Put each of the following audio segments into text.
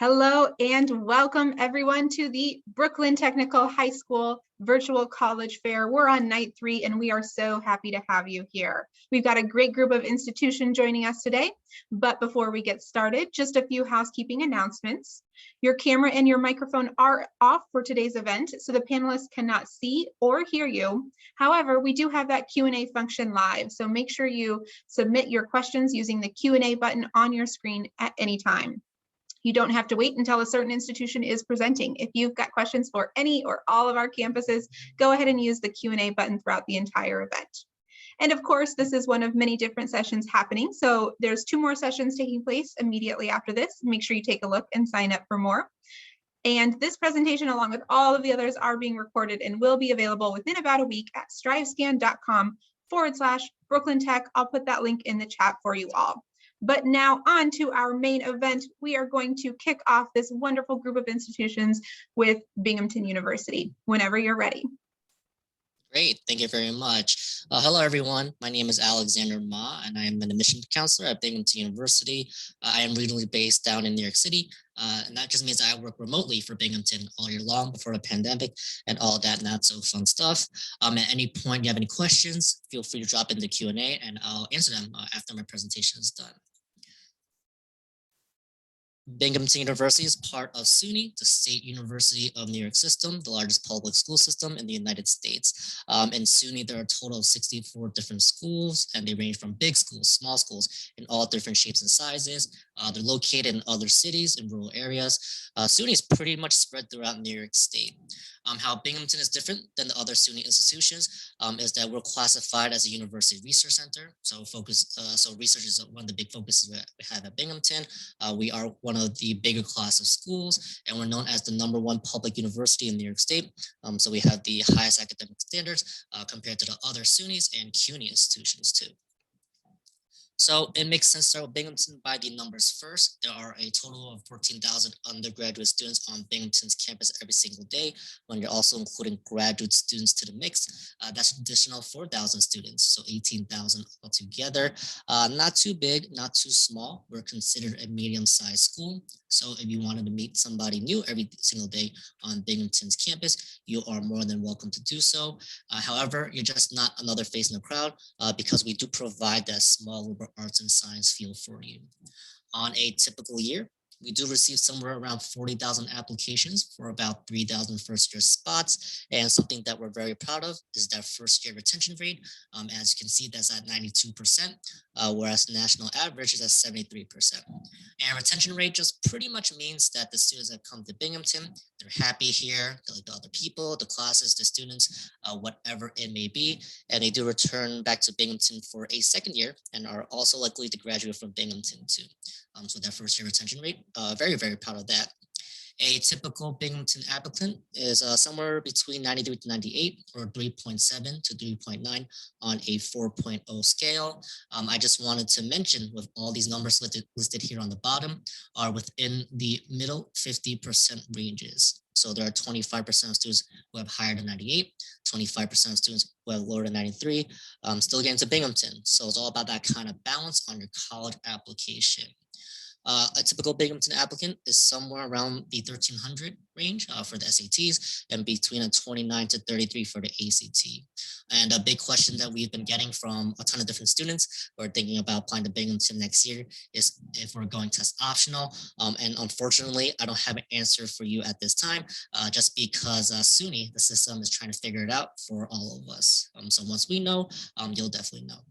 Hello and welcome everyone to the Brooklyn Technical High School Virtual College Fair. We're on night 3 and we are so happy to have you here. We've got a great group of institutions joining us today, but before we get started, just a few housekeeping announcements. Your camera and your microphone are off for today's event, so the panelists cannot see or hear you. However, we do have that Q&A function live, so make sure you submit your questions using the Q&A button on your screen at any time. You don't have to wait until a certain institution is presenting. If you've got questions for any or all of our campuses, go ahead and use the Q&A button throughout the entire event. And of course, this is one of many different sessions happening. So there's 2 more sessions taking place immediately after this. Make sure you take a look and sign up for more. And this presentation, along with all of the others, are being recorded and will be available within about a week at strivescan.com/Brooklyn Tech. I'll put that link in the chat for you all. But now on to our main event. We are going to kick off this wonderful group of institutions with Binghamton University, whenever you're ready. Great, thank you very much. Hello everyone, my name is Alexander Ma and I am an admissions counselor at Binghamton University. I am regionally based down in New York City, and that just means I work remotely for Binghamton all year long before the pandemic and all that not so fun stuff. At any point you have any questions, feel free to drop in the Q&A and I'll answer them after my presentation is done. Binghamton University is part of SUNY, the State University of New York system, the largest public school system in the United States. In SUNY, there are a total of 64 different schools, and they range from big schools, small schools, in all different shapes and sizes. They're located in other cities and rural areas. SUNY is pretty much spread throughout New York State. How Binghamton is different than the other SUNY institutions is that we're classified as a university research center. So research is one of the big focuses we have at Binghamton. We are one of the bigger class of schools, and we're known as the #1 public university in New York State. So we have the highest academic standards compared to the other SUNYs and CUNY institutions too. So it makes sense to start with Binghamton by the numbers first. There are a total of 14,000 undergraduate students on Binghamton's campus every single day, when you're also including graduate students to the mix. That's an additional 4,000 students, so 18,000 altogether. Not too big, not too small. We're considered a medium-sized school. So if you wanted to meet somebody new every single day on Binghamton's campus, you are more than welcome to do so. However, you're just not another face in the crowd because we do provide that small liberal arts and science feel for you. On a typical year, we do receive somewhere around 40,000 applications for about 3,000 first-year spots. And something that we're very proud of is that first-year retention rate. As you can see, that's at 92%, whereas the national average is at 73%. And retention rate just pretty much means that the students that come to Binghamton, they're happy here, they like the other people, the classes, the students, whatever it may be. And they do return back to Binghamton for a second year and are also likely to graduate from Binghamton too. So that first year retention rate, very, very proud of that. A typical Binghamton applicant is somewhere between 93 to 98 or 3.7 to 3.9 on a 4.0 scale. I just wanted to mention with all these numbers listed here on the bottom are within the middle 50% ranges. So there are 25% of students who have higher than 98, 25% of students who have lower than 93, still getting to Binghamton. So it's all about that kind of balance on your college application. A typical Binghamton applicant is somewhere around the 1300 range for the SATs and between a 29 to 33 for the ACT. And a big question that we've been getting from a ton of different students who are thinking about applying to Binghamton next year is if we're going test optional. And unfortunately, I don't have an answer for you at this time, just because SUNY, the system, is trying to figure it out for all of us. So once we know, you'll definitely know.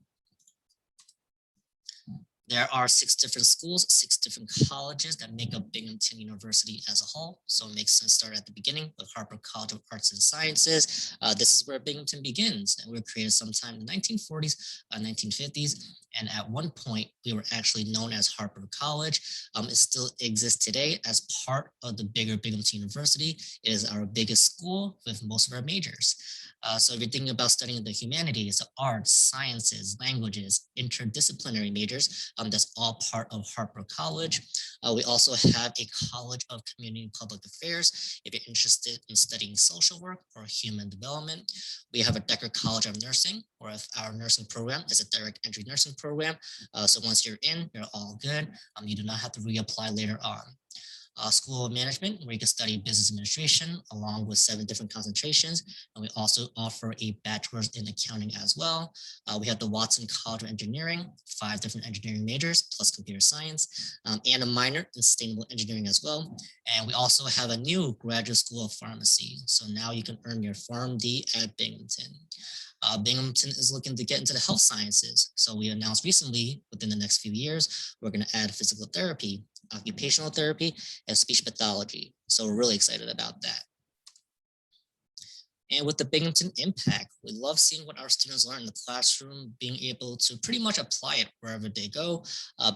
There are 6 different schools, 6 different colleges that make up Binghamton University as a whole. So it makes sense to start at the beginning with Harper College of Arts and Sciences. This is where Binghamton begins. And we were created sometime in the 1940s, 1950s. And at one point, we were actually known as Harper College. It still exists today as part of the bigger Binghamton University. It is our biggest school with most of our majors. So if you're thinking about studying the humanities, the arts, sciences, languages, interdisciplinary majors, that's all part of Harper College. We also have a College of Community and Public Affairs if you're interested in studying social work or human development. We have a Decker College of Nursing, where our nursing program is a direct entry nursing program. So once you're in, you're all good. You do not have to reapply later on. School of Management, where you can study business administration along with 7 different concentrations. And we also offer a bachelor's in accounting as well. We have the Watson College of Engineering, 5 different engineering majors plus computer science, and a minor in sustainable engineering as well. And we also have a new graduate school of pharmacy. So now you can earn your PharmD at Binghamton. Binghamton is looking to get into the health sciences. So we announced recently, within the next few years, we're going to add physical therapy, occupational therapy, and speech pathology. So we're really excited about that. And with the Binghamton Impact, we love seeing what our students learn in the classroom, being able to pretty much apply it wherever they go.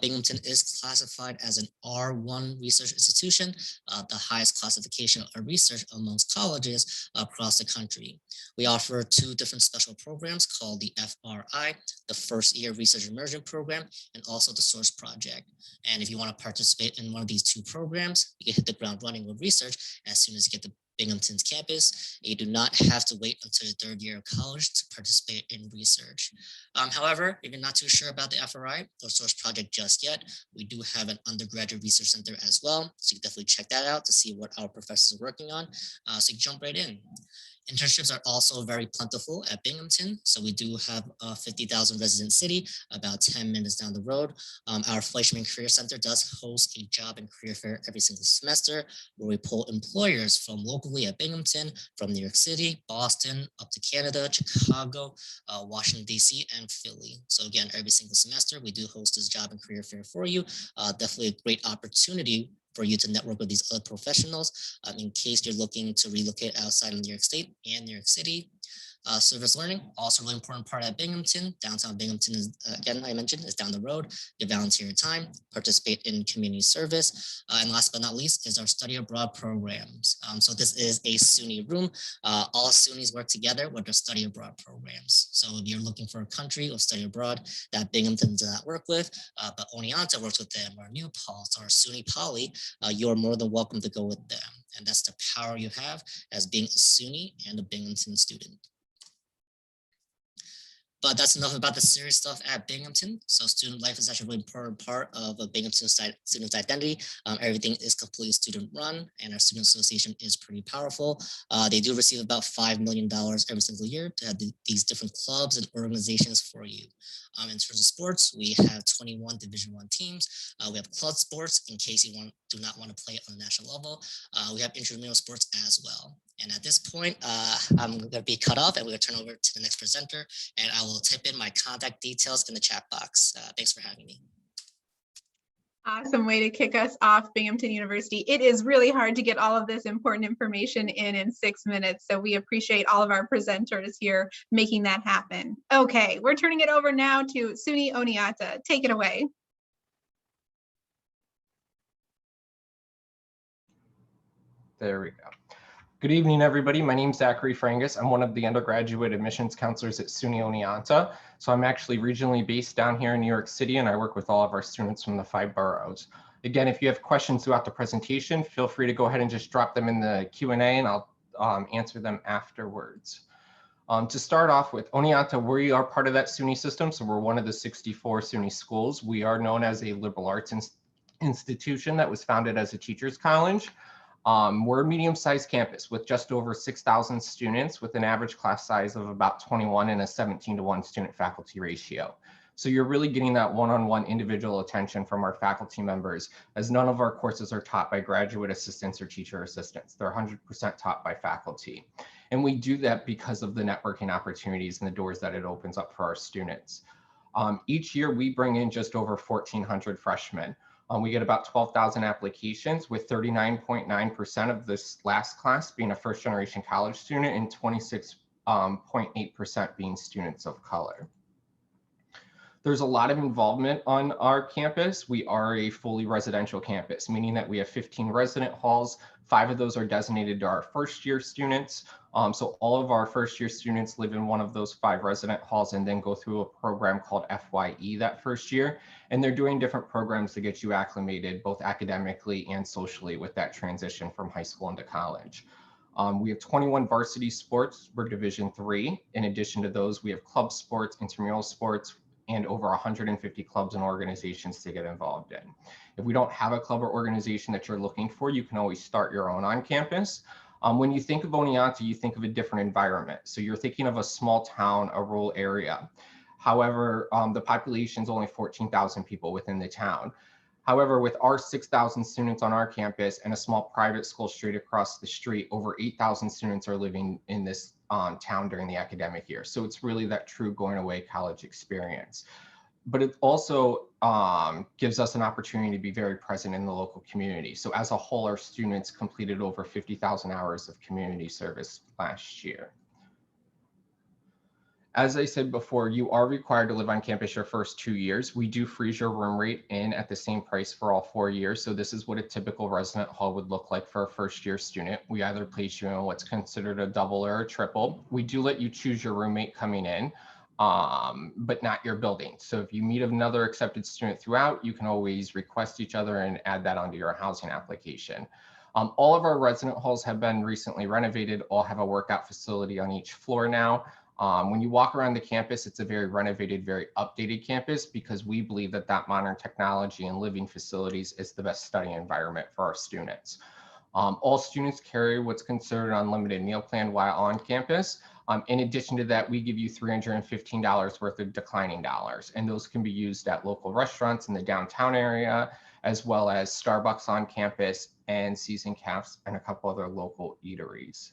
Binghamton is classified as an R1 research institution, the highest classification of research amongst colleges across the country. We offer 2 different special programs called the FRI, the First Year Research Immersion Program, and also the Source Project. And if you want to participate in one of these 2 programs, you can hit the ground running with research as soon as you get to Binghamton's campus. You do not have to wait until your 3rd year of college to participate in research. However, if you're not too sure about the FRI or Source Project just yet, we do have an undergraduate research center as well. So you can definitely check that out to see what our professors are working on. So you can jump right in. Internships are also very plentiful at Binghamton. So we do have a 50,000 resident city about 10 minutes down the road. Our Fleischman Career Center does host a job and career fair every single semester where we pull employers from locally at Binghamton, from New York City, Boston, up to Canada, Chicago, Washington, DC, and Philly. So again, every single semester, we do host this job and career fair for you. Definitely a great opportunity for you to network with these other professionals in case you're looking to relocate outside of New York State and New York City. Service learning, also a really important part at Binghamton. Downtown Binghamton is, again, I mentioned, is down the road. You volunteer your time, participate in community service. And last but not least is our study abroad programs. So this is a SUNY room. All SUNYs work together with their study abroad programs. So if you're looking for a country or study abroad that Binghamton does not work with, but Oneonta works with them, or New Paltz, or SUNY Poly, you're more than welcome to go with them. And that's the power you have as being a SUNY and a Binghamton student. But that's enough about the serious stuff at Binghamton. So student life is actually a really important part of a Binghamton student's identity. Everything is completely student run, and our student association is pretty powerful. They do receive about $5 million every single year to have these different clubs and organizations for you. In terms of sports, we have 21 Division I teams. We have club sports in case you do not want to play on a national level. We have intramural sports as well. And at this point, I'm going to be cut off and we're going to turn over to the next presenter, and I will type in my contact details in the chat box. Thanks for having me. Awesome way to kick us off, Binghamton University. It is really hard to get all of this important information in 6 minutes. So we appreciate all of our presenters here making that happen. Okay, we're turning it over now to SUNY Oneonta. Take it away. There we go. Good evening, everybody. My name is Zachary Frangus. I'm one of the undergraduate admissions counselors at SUNY Oneonta. So I'm actually regionally based down here in New York City, and I work with all of our students from the 5 boroughs. Again, if you have questions throughout the presentation, feel free to go ahead and just drop them in the Q&A, and I'll answer them afterwards. To start off with, Oneonta, we are part of that SUNY system, so we're one of the 64 SUNY schools. We are known as a liberal arts institution that was founded as a teacher's college. We're a medium-sized campus with just over 6,000 students with an average class size of about 21 and a 17-to-1 student-faculty ratio. So you're really getting that one-on-one individual attention from our faculty members, as none of our courses are taught by graduate assistants or teacher assistants. They're 100% taught by faculty. And we do that because of the networking opportunities and the doors that it opens up for our students. Each year, we bring in just over 1,400 freshmen. We get about 12,000 applications, with 39.9% of this last class being a first-generation college student and 26.8% being students of color. There's a lot of involvement on our campus. We are a fully residential campus, meaning that we have 15 resident halls. 5 of those are designated to our first-year students. So all of our first-year students live in one of those 5 resident halls and then go through a program called FYE that first year. And they're doing different programs to get you acclimated, both academically and socially, with that transition from high school into college. We have 21 varsity sports. We're Division III. In addition to those, we have club sports, intramural sports, and over 150 clubs and organizations to get involved in. If we don't have a club or organization that you're looking for, you can always start your own on campus. When you think of Oneonta, you think of a different environment. So you're thinking of a small town, a rural area. However, the population is only 14,000 people within the town. However, with our 6,000 students on our campus and a small private school straight across the street, over 8,000 students are living in this town during the academic year. So it's really that true going away college experience. But it also gives us an opportunity to be very present in the local community. So as a whole, our students completed over 50,000 hours of community service last year. As I said before, you are required to live on campus your first 2 years. We do freeze your room rate in at the same price for all 4 years. So this is what a typical resident hall would look like for a first year student. We either place you in what's considered a double or a triple. We do let you choose your roommate coming in, but not your building. So if you meet another accepted student throughout, you can always request each other and add that onto your housing application. All of our resident halls have been recently renovated. All have a workout facility on each floor now. When you walk around the campus, it's a very renovated, very updated campus because we believe that modern technology and living facilities is the best study environment for our students. All students carry what's considered an unlimited meal plan while on campus. In addition to that, we give you $315 worth of declining dollars, and those can be used at local restaurants in the downtown area, as well as Starbucks on campus and Season Cafes and a couple other local eateries.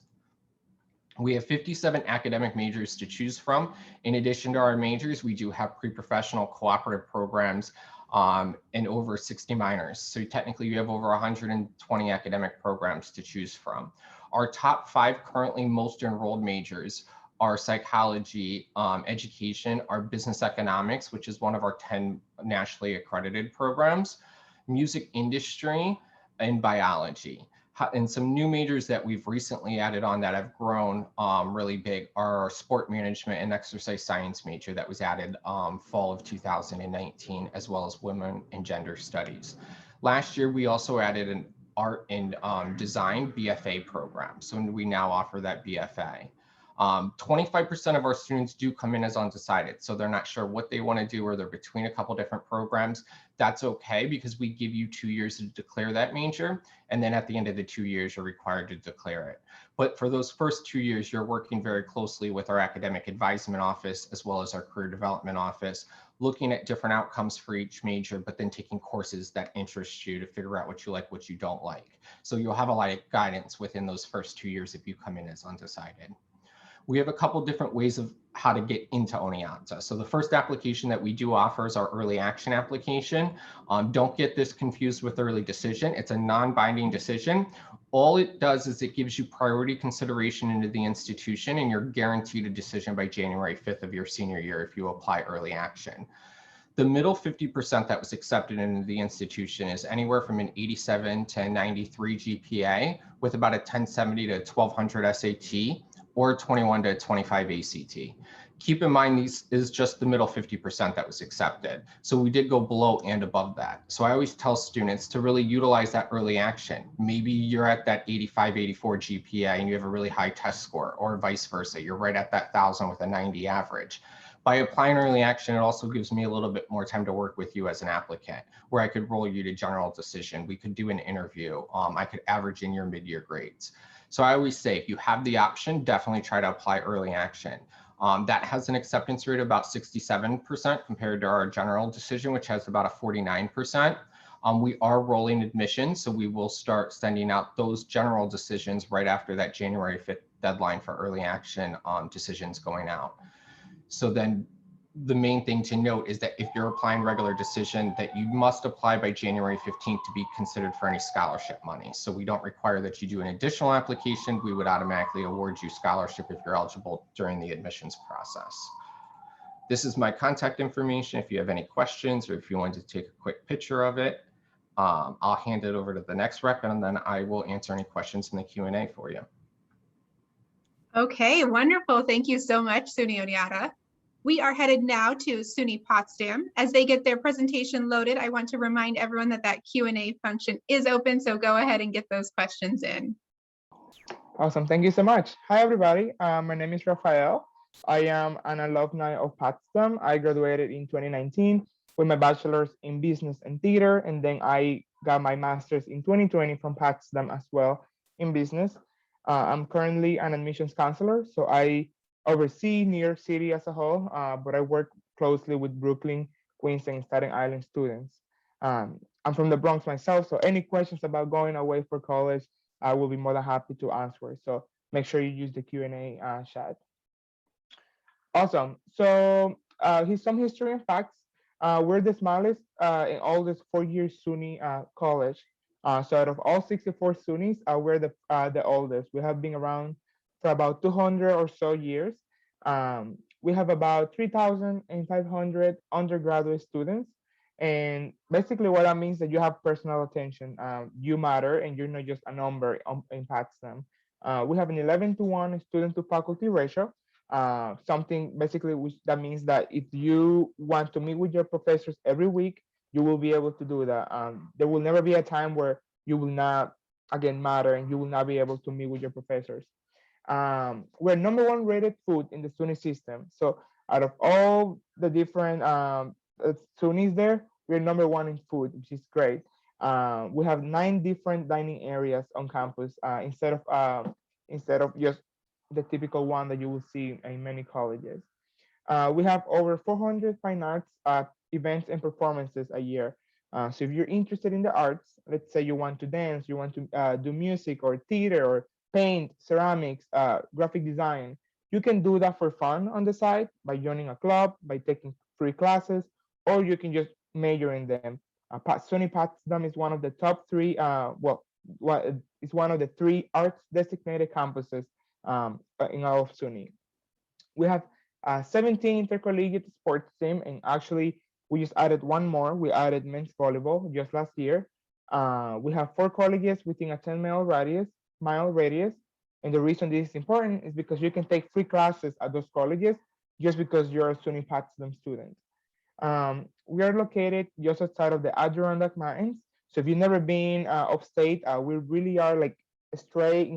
We have 57 academic majors to choose from. In addition to our majors, we do have pre-professional cooperative programs and over 60 minors. So technically you have over 120 academic programs to choose from. Our top 5 currently most enrolled majors are psychology, education, our business economics, which is one of our 10 nationally accredited programs, music industry, and biology. And some new majors that we've recently added on that have grown really big are our sport management and exercise science major that was added fall of 2019, as well as women and gender studies. Last year, we also added an art and design BFA program. So we now offer that BFA. 25% of our students do come in as undecided. So they're not sure what they want to do, or they're between a couple different programs. That's okay, because we give you 2 years to declare that major. And then at the end of the 2 years, you're required to declare it. But for those first 2 years, you're working very closely with our academic advisement office, as well as our career development office, looking at different outcomes for each major, but then taking courses that interest you to figure out what you like, what you don't like. So you'll have a lot of guidance within those first 2 years if you come in as undecided. We have a couple different ways of how to get into Oneonta. So the first application that we do offer is our early action application. Don't get this confused with early decision. It's a non-binding decision. All it does is it gives you priority consideration into the institution, and you're guaranteed a decision by January 5th of your senior year if you apply early action. The middle 50% that was accepted into the institution is anywhere from an 87 to 93 GPA with about a 1070 to 1200 SAT, or 21 to 25 ACT. Keep in mind, these is just the middle 50% that was accepted. So we did go below and above that. So I always tell students to really utilize that early action. Maybe you're at that 85, 84 GPA and you have a really high test score, or vice versa. You're right at that 1,000 with a 90 average. By applying early action, it also gives me a little bit more time to work with you as an applicant, where I could roll you to general decision. We could do an interview. I could average in your mid-year grades. So I always say, if you have the option, definitely try to apply early action. That has an acceptance rate of about 67% compared to our general decision, which has about a 49%. We are rolling admissions, so we will start sending out those general decisions right after that January 5th deadline for early action decisions going out. So then the main thing to note is that if you're applying regular decision, that you must apply by January 15th to be considered for any scholarship money. So we don't require that you do an additional application. We would automatically award you scholarship if you're eligible during the admissions process. This is my contact information. If you have any questions, or if you want to take a quick picture of it, I'll hand it over to the next rep, and then I will answer any questions in the Q&A for you. Okay, wonderful. Thank you so much, SUNY Oneonta. We are headed now to SUNY Potsdam. As they get their presentation loaded, I want to remind everyone that that Q&A function is open, so go ahead and get those questions in. Awesome, thank you so much. Hi everybody, my name is Rafael. I am an alumni of Potsdam. I graduated in 2019 with my bachelor's in business and theater, and then I got my master's in 2020 from Potsdam as well in business. I'm currently an admissions counselor, so I oversee New York City as a whole, but I work closely with Brooklyn, Queens, and Staten Island students. I'm from the Bronx myself, so any questions about going away for college, I will be more than happy to answer. So make sure you use the Q&A chat. Awesome. So here's some history and facts. We're the smallest in all this 4-year SUNY college. So out of all 64 SUNYs, we're the oldest. We have been around for about 200 or so years. We have about 3,500 undergraduate students. And basically what that means that you have personal attention. You matter and you're not just a number in Potsdam. We have an 11-to-1 student to faculty ratio. Something basically which that means that if you want to meet with your professors every week, you will be able to do that. There will never be a time where you will not again matter and you will not be able to meet with your professors. We're #1 rated food in the SUNY system. So out of all the different SUNYs there, we're #1 in food, which is great. We have 9 different dining areas on campus instead of just the typical one that you will see in many colleges. We have over 400 fine arts events and performances a year. So if you're interested in the arts, let's say you want to dance, you want to do music or theater or paint, ceramics, graphic design, you can do that for fun on the side by joining a club, by taking free classes, or you can just major in them. SUNY Potsdam is one of the top 3, it's one of the 3 arts designated campuses in all of SUNY. We have 17 intercollegiate sports team, and actually we just added one more. We added men's volleyball just last year. We have 4 colleges within a 10-mile radius, and the reason this is important is because you can take free classes at those colleges just because you're a SUNY Potsdam student. We are located just outside of the Adirondack Mountains. So if you've never been upstate, we really are like in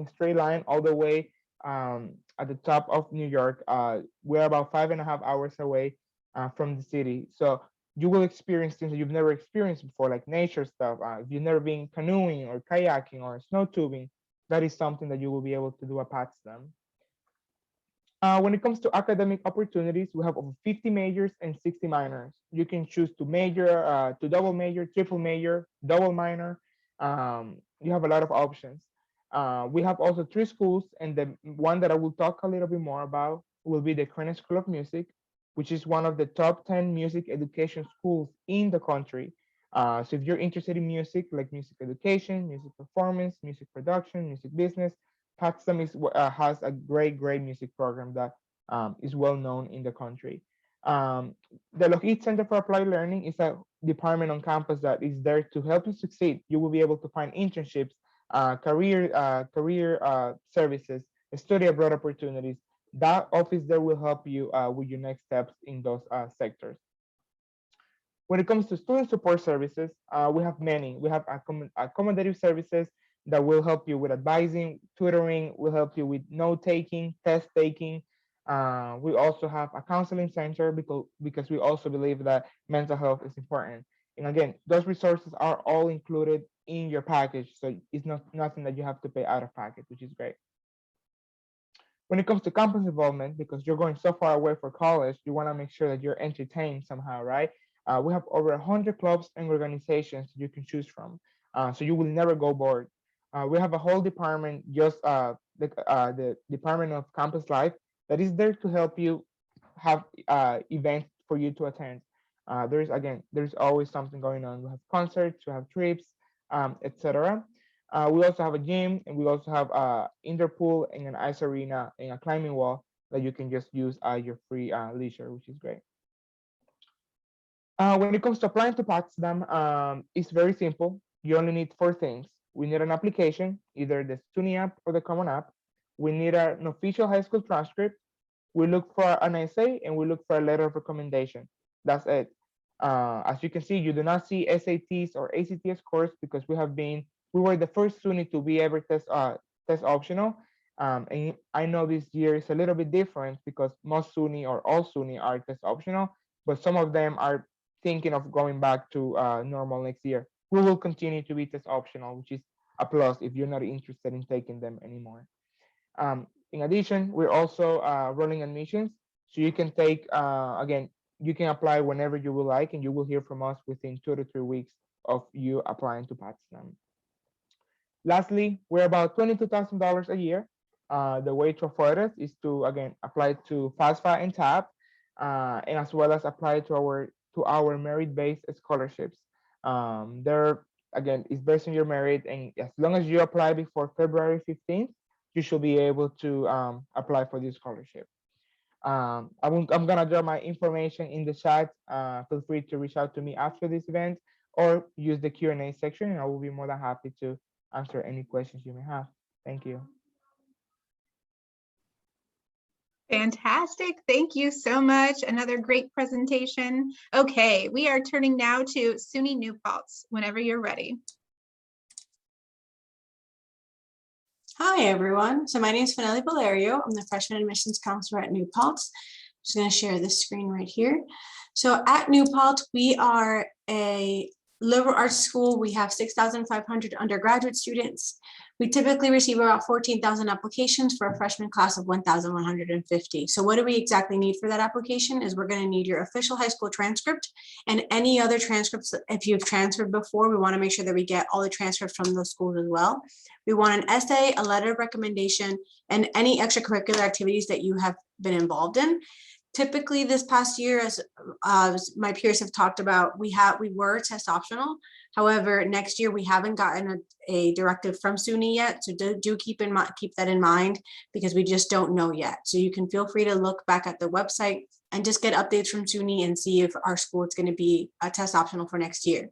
a straight line all the way at the top of New York. We're about 5.5 hours away from the city. So you will experience things that you've never experienced before, like nature stuff. If you've never been canoeing or kayaking or snow tubing, that is something that you will be able to do at Potsdam. When it comes to academic opportunities, we have over 50 majors and 60 minors. You can choose to major, to double major, triple major, double minor. You have a lot of options. We have also 3 schools, and the one that I will talk a little bit more about will be the Krenner School of Music, which is one of the top 10 music education schools in the country. So if you're interested in music, like music education, music performance, music production, music business, Potsdam has a great music program that is well known in the country. The Lockheed Center for Applied Learning is a department on campus that is there to help you succeed. You will be able to find internships, career services, study abroad opportunities. That office there will help you with your next steps in those sectors. When it comes to student support services, we have many. We have accommodative services that will help you with advising, tutoring, will help you with note taking, test taking. We also have a counseling center because we also believe that mental health is important. And again, those resources are all included in your package. So it's nothing that you have to pay out of pocket, which is great. When it comes to campus involvement, because you're going so far away for college, you want to make sure that you're entertained somehow, right? We have over 100 clubs and organizations you can choose from. So you will never go bored. We have a whole department, just the Department of Campus Life, that is there to help you have events for you to attend. There's always something going on. We have concerts, we have trips, etc. We also have a gym, and we also have indoor pool and an ice arena and a climbing wall that you can just use at your free leisure, which is great. When it comes to applying to Potsdam, it's very simple. You only need 4 things. We need an application, either the SUNY app or the Common App. We need an official high school transcript. We look for an essay, and we look for a letter of recommendation. That's it. As you can see, you do not see SATs or ACT scores because we were the first SUNY to be ever test optional, And I know this year is a little bit different because most SUNY or all SUNY are test optional, but some of them are thinking of going back to normal next year. We will continue to be test optional, which is a plus if you're not interested in taking them anymore. In addition, we're also rolling admissions, so you can take, again, you can apply whenever you would like, and you will hear from us within 2 to 3 weeks of you applying to Potsdam. Lastly, we're about $22,000 a year. The way to afford it is to, again, apply to FAFSA and TAP, and as well as apply to our merit-based scholarships. They're, again, it's based on your merit, and as long as you apply before February 15th, you should be able to apply for this scholarship. I'm gonna drop my information in the chat. Feel free to reach out to me after this event or use the Q&A section, and I will be more than happy to answer any questions you may have. Thank you. Fantastic. Thank you so much. Another great presentation. Okay, we are turning now to SUNY New Paltz, whenever you're ready. Hi, everyone. So my name is Finelli Valerio. I'm the freshman admissions counselor at New Paltz. I'm just going to share this screen right here. So at New Paltz, we are a liberal arts school. We have 6,500 undergraduate students. We typically receive about 14,000 applications for a freshman class of 1,150. So what do we exactly need for that application is we're going to need your official high school transcript and any other transcripts. If you've transferred before, we want to make sure that we get all the transcripts from those schools as well. We want an essay, a letter of recommendation, and any extracurricular activities that you have been involved in. Typically this past year, as my peers have talked about, we were test optional. However, next year we haven't gotten a directive from SUNY yet, so do keep that in mind because we just don't know yet. So you can feel free to look back at the website and just get updates from SUNY and see if our school is going to be a test optional for next year.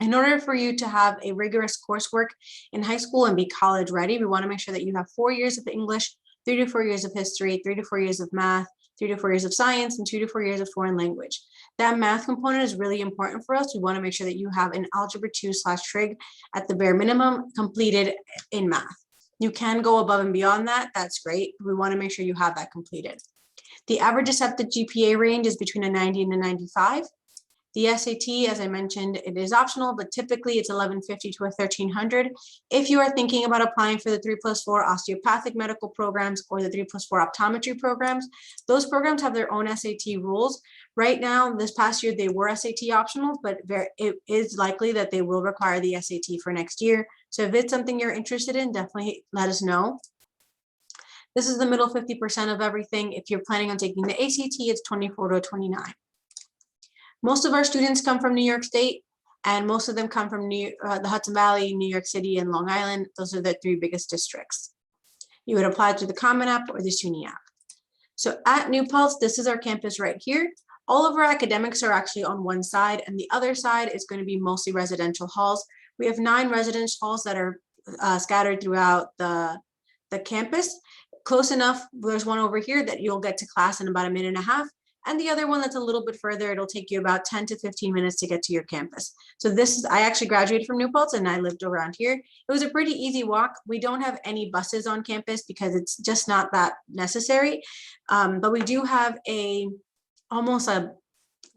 In order for you to have a rigorous coursework in high school and be college ready, we want to make sure that you have 4 years of English, 3 to 4 years of history, 3 to 4 years of math, 3 to 4 years of science, and 2 to 4 years of foreign language. That math component is really important for us. We want to make sure that you have an Algebra 2/Trig at the bare minimum completed in math. You can go above and beyond that. That's great. We want to make sure you have that completed. The average accepted GPA range is between a 90 and a 95. The SAT, as I mentioned, it is optional, but typically it's 1150 to a 1300. If you are thinking about applying for the 3+4 osteopathic medical programs or the 3+4 optometry programs, those programs have their own SAT rules. Right now, this past year, they were SAT optional, but it is likely that they will require the SAT for next year. So if it's something you're interested in, definitely let us know. This is the middle 50% of everything. If you're planning on taking the ACT, it's 24 to 29. Most of our students come from New York State, and most of them come from the Hudson Valley, New York City, and Long Island. Those are the 3 biggest districts. You would apply through the Common App or the SUNY app. So at New Paltz, this is our campus right here. All of our academics are actually on one side, and the other side is going to be mostly residential halls. We have 9 residential halls that are scattered throughout the campus. Close enough, there's one over here that you'll get to class in about a minute and a half. And the other one that's a little bit further, it'll take you about 10 to 15 minutes to get to your campus. So I actually graduated from New Paltz and I lived around here. It was a pretty easy walk. We don't have any buses on campus because it's just not that necessary. But we do have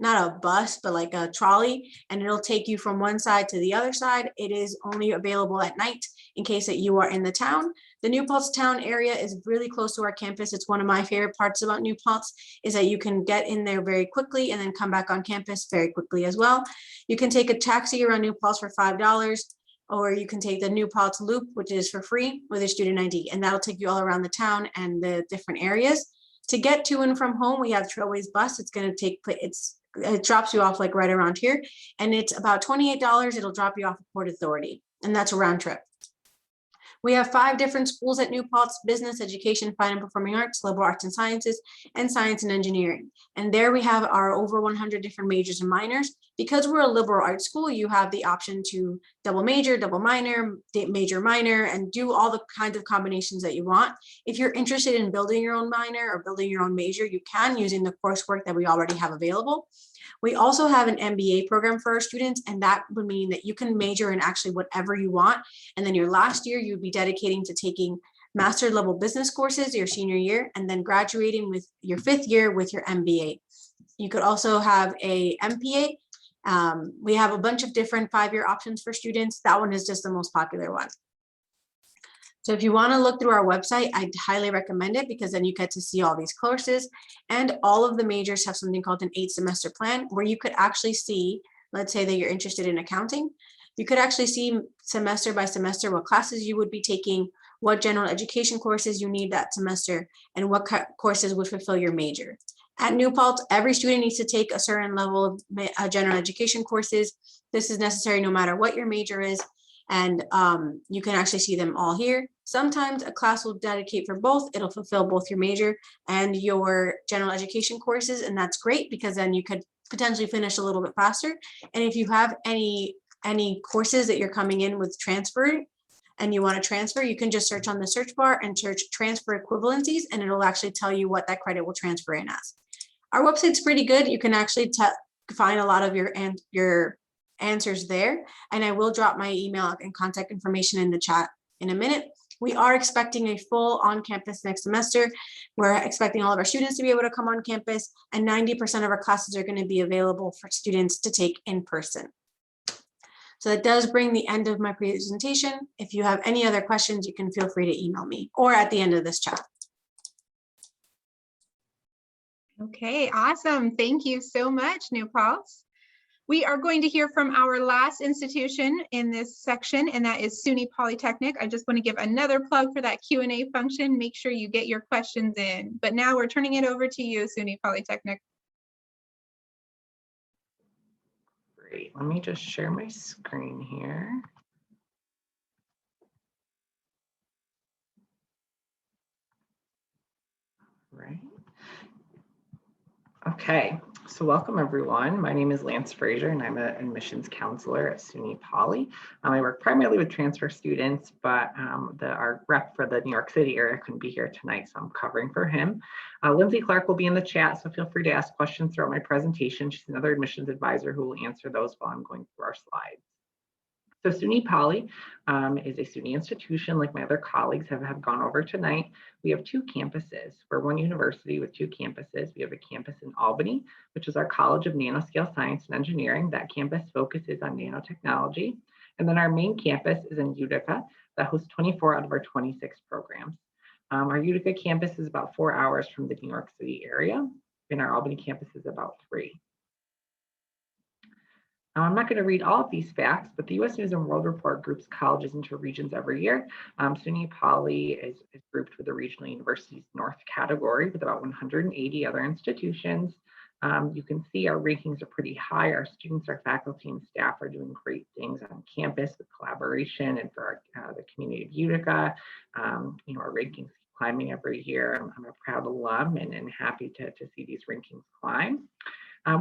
not a bus, but like a trolley, and it'll take you from one side to the other side. It is only available at night in case that you are in the town. The New Paltz town area is really close to our campus. It's one of my favorite parts about New Paltz is that you can get in there very quickly and then come back on campus very quickly as well. You can take a taxi around New Paltz for $5, or you can take the New Paltz Loop, which is for free with a student ID, and that'll take you all around the town and the different areas. To get to and from home, we have Trailways Bus. It's going to take it drops you off like right around here, and it's about $28. It'll drop you off at Port Authority, and that's a round trip. We have 5 different schools at New Paltz: business, education, fine and performing arts, liberal arts and sciences, and science and engineering. And there we have our over 100 different majors and minors. Because we're a liberal arts school, you have the option to double major, double minor, major minor, and do all the kinds of combinations that you want. If you're interested in building your own minor or building your own major, you can using the coursework that we already have available. We also have an MBA program for our students, and that would mean that you can major in actually whatever you want. And then your last year, you'd be dedicating to taking master level business courses your senior year, and then graduating with your 5th year with your MBA. You could also have a MPA. We have a bunch of different 5-year options for students. That one is just the most popular one. So if you want to look through our website, I'd highly recommend it, because then you get to see all these courses, and all of the majors have something called an 8-semester plan, where you could actually see, let's say that you're interested in accounting, you could actually see semester by semester what classes you would be taking, what general education courses you need that semester, and what courses would fulfill your major. At New Paltz, every student needs to take a certain level of general education courses. This is necessary no matter what your major is, and you can actually see them all here. Sometimes a class will dedicate for both. It'll fulfill both your major and your general education courses, and that's great, because then you could potentially finish a little bit faster. And if you have any courses that you're coming in with transfer and you want to transfer, you can just search on the search bar and search transfer equivalencies, and it'll actually tell you what that credit will transfer in as. Our website's pretty good. You can actually find a lot of your answers there, and I will drop my email and contact information in the chat in a minute. We are expecting a full on-campus next semester. We're expecting all of our students to be able to come on campus, and 90% of our classes are going to be available for students to take in person. So that does bring the end of my presentation. If you have any other questions, you can feel free to email me or at the end of this chat. Okay, awesome. Thank you so much, New Paltz. We are going to hear from our last institution in this section, and that is SUNY Polytechnic. I just want to give another plug for that Q&A function. Make sure you get your questions in. But now we're turning it over to you, SUNY Polytechnic. Great. Let me just share my screen here. Right. Okay, so welcome everyone. My name is Lance Frazier, and I'm an admissions counselor at SUNY Poly. I work primarily with transfer students, but our rep for the New York City area couldn't be here tonight, so I'm covering for him. Lindsay Clark will be in the chat, so feel free to ask questions throughout my presentation. She's another admissions advisor who will answer those while I'm going through our slides. So SUNY Poly is a SUNY institution, like my other colleagues have gone over tonight. We have 2 campuses. We're one university with 2 campuses. We have a campus in Albany, which is our College of Nanoscale Science and Engineering. That campus focuses on nanotechnology. And then our main campus is in Utica that hosts 24 out of our 26 programs. Our Utica campus is about 4 hours from the New York City area, and our Albany campus is about 3. I'm not going to read all of these facts, but the U.S. News and World Report groups colleges into regions every year. SUNY Poly is grouped with the Regional Universities North category with about 180 other institutions. You can see our rankings are pretty high. Our students, our faculty, and staff are doing great things on campus with collaboration, and for the community of Utica. Our rankings climbing every year. I'm a proud alum and happy to see these rankings climb.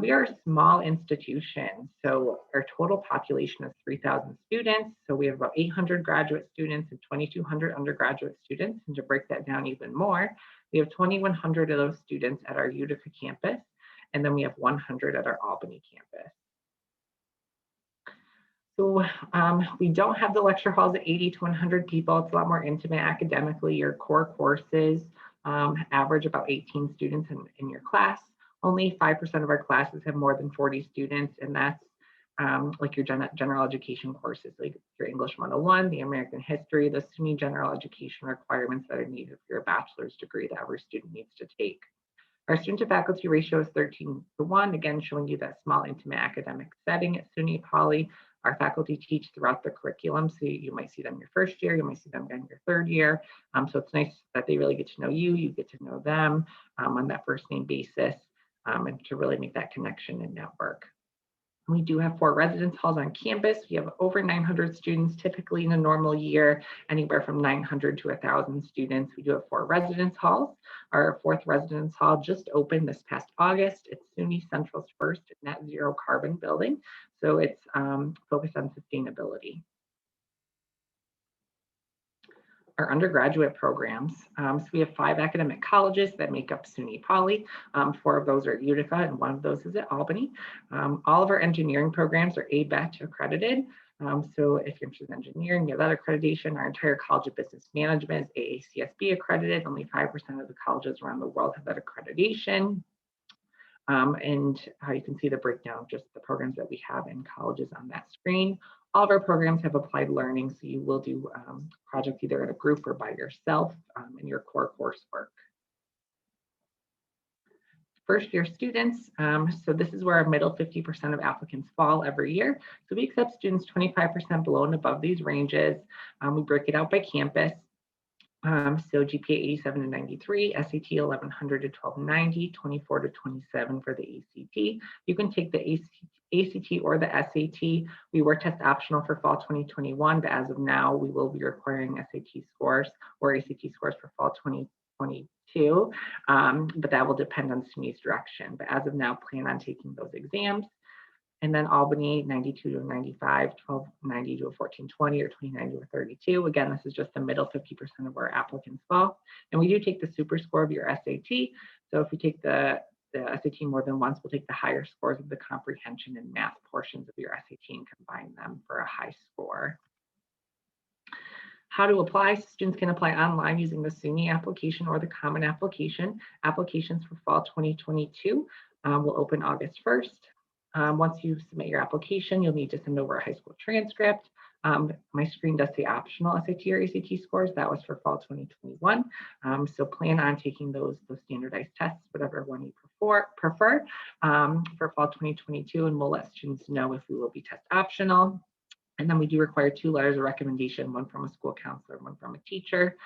We are a small institution, so our total population is 3,000 students. So we have about 800 graduate students and 2,200 undergraduate students. And to break that down even more, we have 2,100 of those students at our Utica campus, and then we have 100 at our Albany campus. So we don't have the lecture halls at 80 to 100 people. It's a lot more intimate academically. Your core courses average about 18 students in your class. Only 5% of our classes have more than 40 students, and that's like your general education courses, like your English 101, the American history, the SUNY general education requirements that are needed for your bachelor's degree that every student needs to take. Our student to faculty ratio is 13:1, again, showing you that small, intimate academic setting at SUNY Poly. Our faculty teach throughout the curriculum, so you might see them your first year, you might see them in your 3rd year. So it's nice that they really get to know you, you get to know them on that first name basis. And to really make that connection and network. We do have 4 residence halls on campus. We have over 900 students, typically in a normal year, anywhere from 900 to 1,000 students. We do have 4 residence halls. Our 4th residence hall just opened this past August. It's SUNY Central's first net zero carbon building. So it's focused on sustainability. Our undergraduate programs. So we have 5 academic colleges that make up SUNY Poly. 4 of those are at Utica and 1 of those is at Albany. All of our engineering programs are ABET accredited. So if you're interested in engineering, you have that accreditation. Our entire College of Business Management is AACSB accredited. Only 5% of the colleges around the world have that accreditation. And how you can see the breakdown of just the programs that we have in colleges on that screen. All of our programs have applied learning, so you will do projects either in a group or by yourself in your core coursework. First year students, so this is where our middle 50% of applicants fall every year. So we accept students 25% below and above these ranges. We break it out by campus. So GPA 87 to 93, SAT 1100 to 1290, 24 to 27 for the ACT. You can take the ACT or the SAT. We were test optional for fall 2021, but as of now, we will be requiring SAT scores or ACT scores for fall 2022, but that will depend on SUNY's direction. But as of now, plan on taking those exams. And then Albany, 92 to 95, 1290 to a 1420, or 2090 to a 32. Again, this is just the middle 50% of where applicants fall. And we do take the super score of your SAT. So if you take the SAT more than once, we'll take the higher scores of the comprehension and math portions of your SAT and combine them for a high score. How to apply? Students can apply online using the SUNY application or the common application. Applications for fall 2022 will open August 1st. Once you submit your application, you'll need to send over a high school transcript. My screen does say optional SAT or ACT scores. That was for fall 2021. So plan on taking those standardized tests, whatever one you prefer for fall 2022, and we'll let students know if we will be test optional. And then we do require 2 letters of recommendation, one from a school counselor, one from a teacher.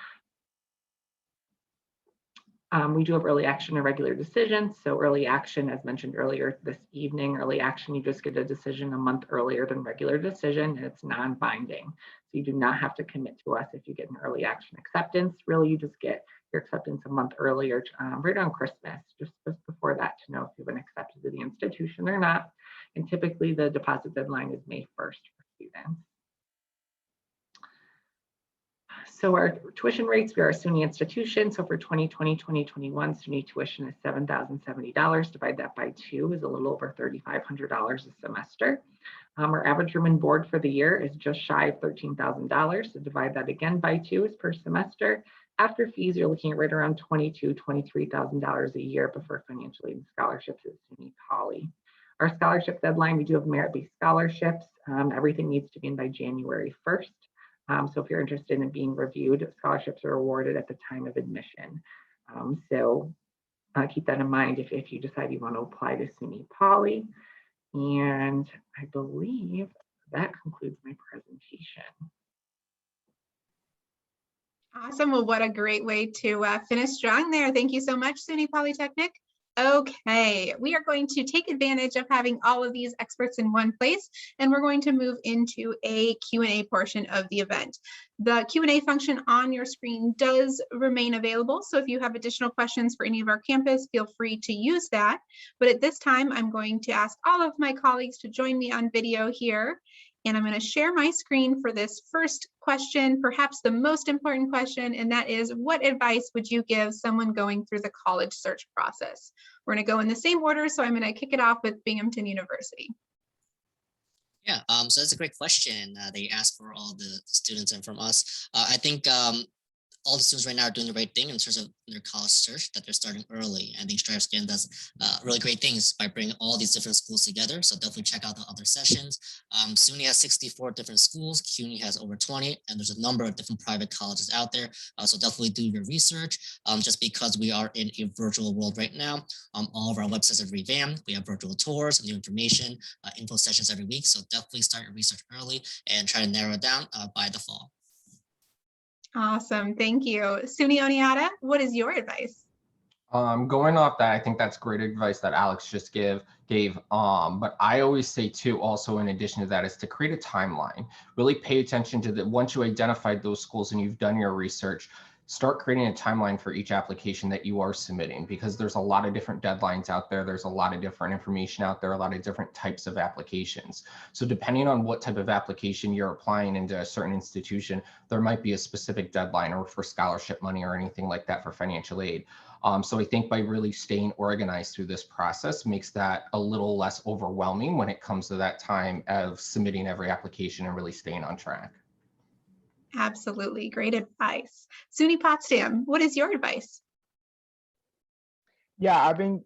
We do have early action and regular decisions. So early action, as mentioned earlier this evening, early action, you just get a decision a month earlier than regular decision, and it's non-binding. So you do not have to commit to us if you get an early action acceptance. Really, you just get your acceptance a month earlier, right on Christmas, just before that, to know if you've been accepted to the institution or not. And typically the deposit deadline is May 1st for students. So our tuition rates, we are a SUNY institution. So for 2020-2021, SUNY tuition is $7,070. Divide that by 2 is a little over $3,500 a semester. Our average room and board for the year is just shy of $13,000. So divide that again by 2 is per semester. After fees, you're looking at right around $22,000, $23,000 a year before financial aid and scholarships at SUNY Poly. Our scholarship deadline, we do have merit-based scholarships. Everything needs to be in by January 1st. So if you're interested in being reviewed, scholarships are awarded at the time of admission. So keep that in mind if you decide you want to apply to SUNY Poly. And I believe that concludes my presentation. Awesome. Well, what a great way to finish strong there. Thank you so much, SUNY Polytechnic. Okay, we are going to take advantage of having all of these experts in one place, and we're going to move into a Q&A portion of the event. The Q&A function on your screen does remain available, so if you have additional questions for any of our campus, feel free to use that. But at this time, I'm going to ask all of my colleagues to join me on video here. And I'm going to share my screen for this first question, perhaps the most important question, and that is, what advice would you give someone going through the college search process? We're going to go in the same order, so I'm going to kick it off with Binghamton University. Yeah, so that's a great question. They asked for all the students and from us. I think all the students right now are doing the right thing in terms of their college search, that they're starting early. I think StriveScan does really great things by bringing all these different schools together. So definitely check out the other sessions. SUNY has 64 different schools, CUNY has over 20, and there's a number of different private colleges out there. So definitely do your research. Just because we are in a virtual world right now, all of our websites are revamped. We have virtual tours, new information, info sessions every week. So definitely start your research early and try to narrow it down by the fall. Awesome, thank you. SUNY Oneonta, what is your advice? Going off that, I think that's great advice that Alex just gave. But I always say too, also in addition to that, is to create a timeline. Really pay attention to that. Once you identified those schools and you've done your research, start creating a timeline for each application that you are submitting, because there's a lot of different deadlines out there. There's a lot of different information out there, a lot of different types of applications. So depending on what type of application you're applying into a certain institution, there might be a specific deadline, or for scholarship money or anything like that for financial aid. So I think by really staying organized through this process makes that a little less overwhelming when it comes to that time of submitting every application and really staying on track. Absolutely. Great advice. SUNY Potsdam, what is your advice? Yeah, I've been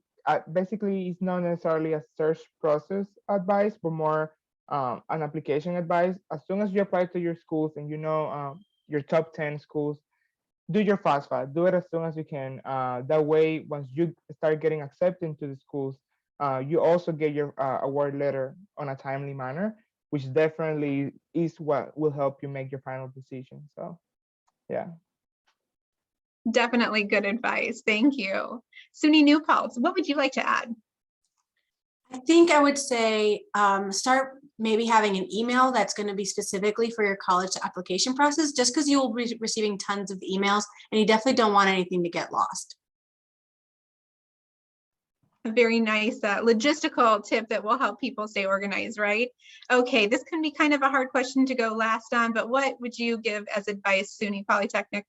basically, it's not necessarily a search process advice, but more an application advice. As soon as you apply to your schools and you know your top 10 schools, do your FAFSA. Do it as soon as you can. That way, once you start getting accepted into the schools, you also get your award letter on a timely manner, which definitely is what will help you make your final decision. So, yeah. Definitely good advice. Thank you. SUNY New Paltz, what would you like to add? I think I would say start maybe having an email that's going to be specifically for your college application process, just because you will be receiving tons of emails and you definitely don't want anything to get lost. A very nice logistical tip that will help people stay organized, right? Okay, this can be kind of a hard question to go last on, but what would you give as advice, SUNY Polytechnic?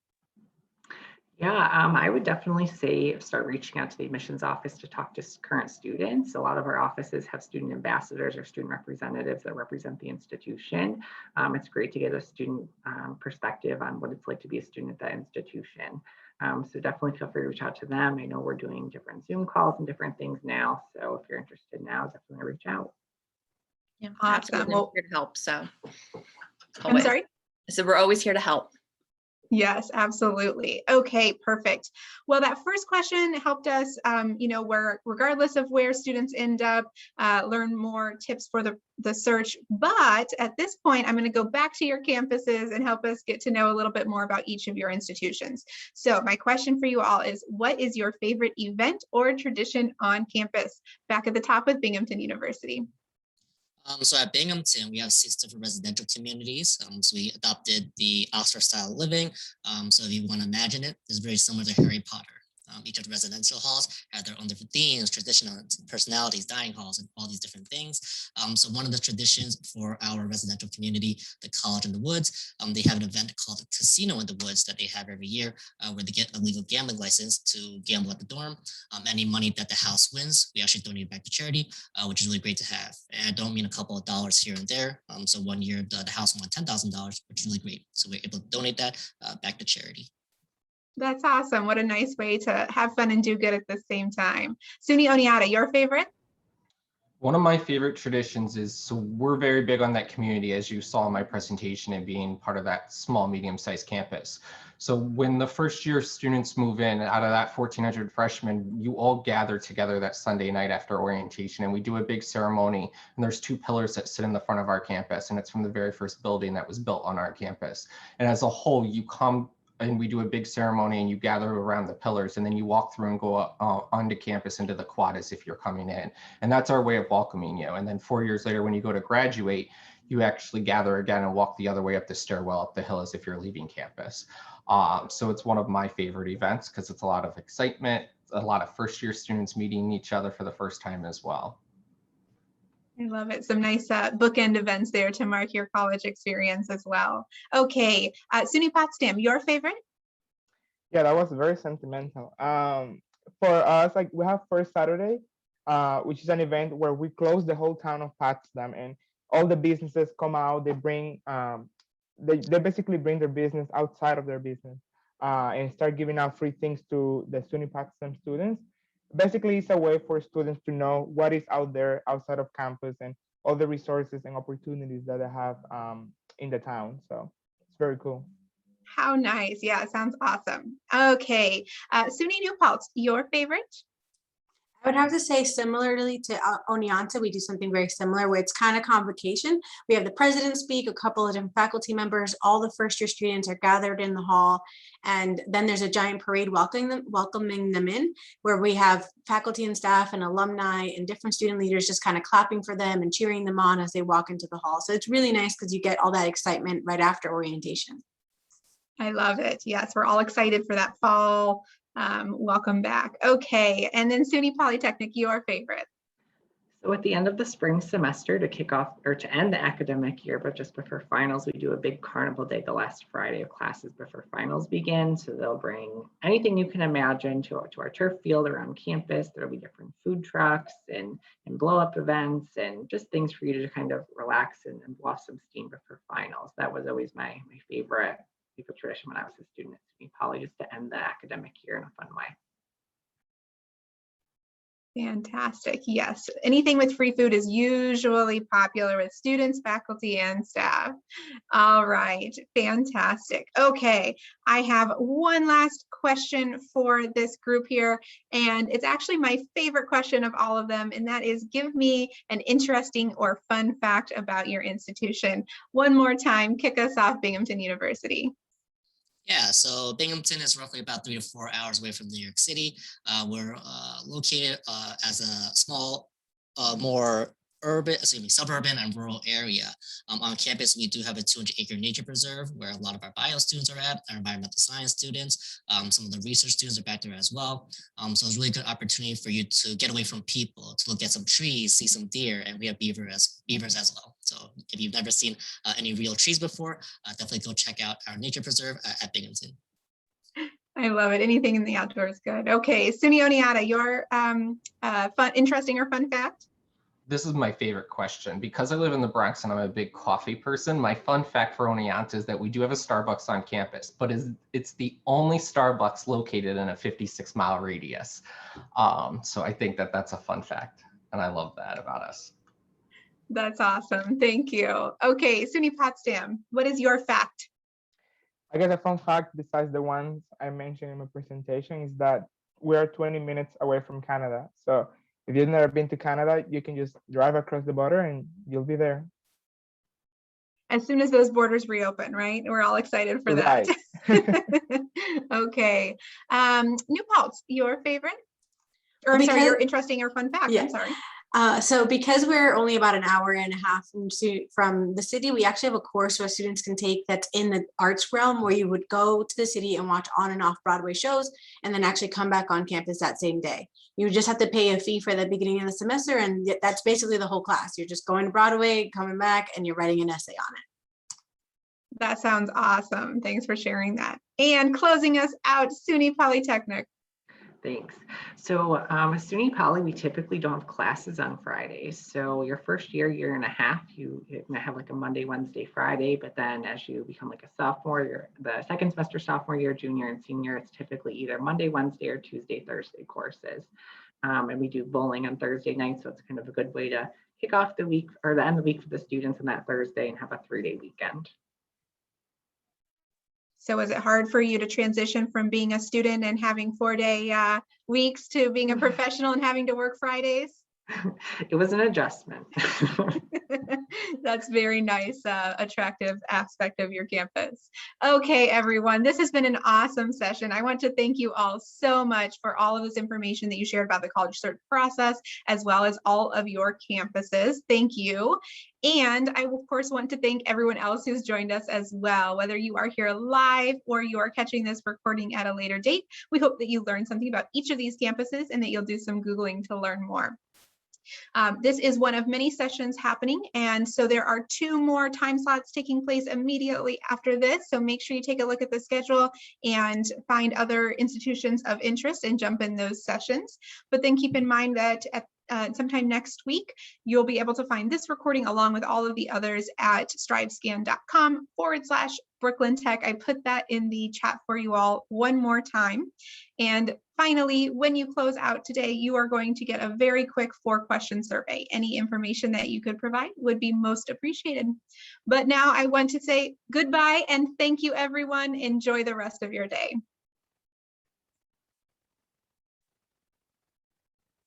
Yeah, I would definitely say start reaching out to the admissions office to talk to current students. A lot of our offices have student ambassadors or student representatives that represent the institution. It's great to get a student perspective on what it's like to be a student at that institution. So definitely feel free to reach out to them. I know we're doing different Zoom calls and different things now. So if you're interested now, definitely reach out. Yeah, Awesome. absolutely. Well, We're here to help. So I'm sorry? So we're always here to help. Yes, absolutely. Okay, perfect. Well, that first question helped us, where regardless of where students end up, learn more tips for the search. But at this point, I'm going to go back to your campuses and help us get to know a little bit more about each of your institutions. So my question for you all is, what is your favorite event or tradition on campus? Back at the top with Binghamton University. So at Binghamton, we have 6 different residential communities. So we adopted the Oxford style living. So if you want to imagine it, it's very similar to Harry Potter. Each of the residential halls have their own different themes, traditions, personalities, dining halls, and all these different things. So one of the traditions for our residential community, the College in the Woods, they have an event called the Casino in the Woods that they have every year, where they get a legal gambling license to gamble at the dorm. Any money that the house wins, we actually donate back to charity, which is really great to have. And I don't mean a couple of dollars here and there. So one year the house won $10,000, which is really great. So we're able to donate that back to charity. That's awesome. What a nice way to have fun and do good at the same time. SUNY Oneonta, your favorite? One of my favorite traditions is, so we're very big on that community, as you saw in my presentation, and being part of that small, medium-sized campus. So when the first year students move in, out of that 1,400 freshmen, you all gather together that Sunday night after orientation, and we do a big ceremony. And there's 2 pillars that sit in the front of our campus, and it's from the very first building that was built on our campus. And as a whole, you come and we do a big ceremony and you gather around the pillars, and then you walk through and go onto campus into the quad as if you're coming in. And that's our way of welcoming you. And then 4 years later, when you go to graduate, you actually gather again and walk the other way up the stairwell up the hill as if you're leaving campus. So it's one of my favorite events because it's a lot of excitement, a lot of first year students meeting each other for the first time as well. I love it. Some nice bookend events there to mark your college experience as well. Okay, SUNY Potsdam, your favorite? Yeah, that was very sentimental. For us, like we have First Saturday, which is an event where we close the whole town of Potsdam, and all the businesses come out. They bring, they basically bring their business outside of their business and start giving out free things to the SUNY Potsdam students. Basically, it's a way for students to know what is out there outside of campus and all the resources and opportunities that they have in the town. So it's very cool. How nice. Yeah, it sounds awesome. Okay, SUNY New Paltz, your favorite? I would have to say, similarly to Oneonta, we do something very similar where it's kind of convocation. We have the president speak, a couple of different faculty members, all the first year students are gathered in the hall, and then there's a giant parade welcoming them in, where we have faculty and staff and alumni and different student leaders just kind of clapping for them and cheering them on as they walk into the hall. So it's really nice because you get all that excitement right after orientation. I love it. Yes, we're all excited for that fall. Welcome back. Okay, and then SUNY Polytechnic, your favorite. So at the end of the spring semester, to kick off or to end the academic year, but just before finals, we do a big carnival day the last Friday of classes before finals begin. So they'll bring anything you can imagine to our turf field around campus. There'll be different food trucks and blow up events and just things for you to kind of relax and blow off some steam before finals. That was always my favorite tradition when I was a student at SUNY Poly, just to end the academic year in a fun way. Fantastic. Yes. Anything with free food is usually popular with students, faculty, and staff. All right. Fantastic. Okay. I have one last question for this group here, and it's actually my favorite question of all of them, and that is, give me an interesting or fun fact about your institution. One more time, kick us off, Binghamton University. Yeah, so Binghamton is roughly about 3 to 4 hours away from New York City. We're located as a small, more suburban and rural area. On campus, we do have a 200-acre nature preserve where a lot of our bio students are at, our environmental science students. Some of the research students are back there as well. So it's a really good opportunity for you to get away from people, to look at some trees, see some deer, and we have beavers as well. So if you've never seen any real trees before, definitely go check out our nature preserve at Binghamton. I love it. Anything in the outdoors, good. Okay, SUNY Oneonta, your interesting or fun fact? This is my favorite question. Because I live in the Bronx and I'm a big coffee person, my fun fact for Oneonta is that we do have a Starbucks on campus, but it's the only Starbucks located in a 56-mile radius. So I think that's a fun fact, and I love that about us. That's awesome. Thank you. Okay, SUNY Potsdam, what is your fact? I guess a fun fact, besides the ones I mentioned in my presentation, is that we are 20 minutes away from Canada. So if you've never been to Canada, you can just drive across the border and you'll be there. As soon as those borders reopen, right? We're all excited for that. Right. Okay. New Paltz, your favorite? Or I'm sorry, your interesting or fun fact. Yeah. I'm sorry. So because we're only about an hour and a half from the city, we actually have a course where students can take that's in the arts realm, where you would go to the city and watch on and off Broadway shows and then actually come back on campus that same day. You just have to pay a fee for the beginning of the semester, and that's basically the whole class. You're just going to Broadway, coming back, and you're writing an essay on it. That sounds awesome. Thanks for sharing that. And closing us out, SUNY Polytechnic. Thanks. So SUNY Poly, we typically don't have classes on Fridays. So your first year and a half, you're gonna have like a Monday, Wednesday, Friday, but then as you become like a sophomore, the second semester, sophomore year, junior and senior, it's typically either Monday, Wednesday, or Tuesday, Thursday courses. And we do bowling on Thursday night. So it's kind of a good way to kick off the week or the end of the week for the students on that Thursday and have a 3-day weekend. So is it hard for you to transition from being a student and having 4-day weeks to being a professional and having to work Fridays? It was an adjustment. That's very nice, attractive aspect of your campus. Okay, everyone, this has been an awesome session. I want to thank you all so much for all of this information that you shared about the college search process, as well as all of your campuses. Thank you. And I, of course, want to thank everyone else who's joined us as well, whether you are here live or you are catching this recording at a later date. We hope that you learned something about each of these campuses and that you'll do some Googling to learn more. This is one of many sessions happening, and so there are 2 more time slots taking place immediately after this. So make sure you take a look at the schedule and find other institutions of interest and jump in those sessions. But then keep in mind that at sometime next week, you'll be able to find this recording along with all of the others at strivescan.com/Brooklyn Tech. I put that in the chat for you all one more time. And finally, when you close out today, you are going to get a very quick 4-question survey. Any information that you could provide would be most appreciated. But now I want to say goodbye and thank you, everyone. Enjoy the rest of your day.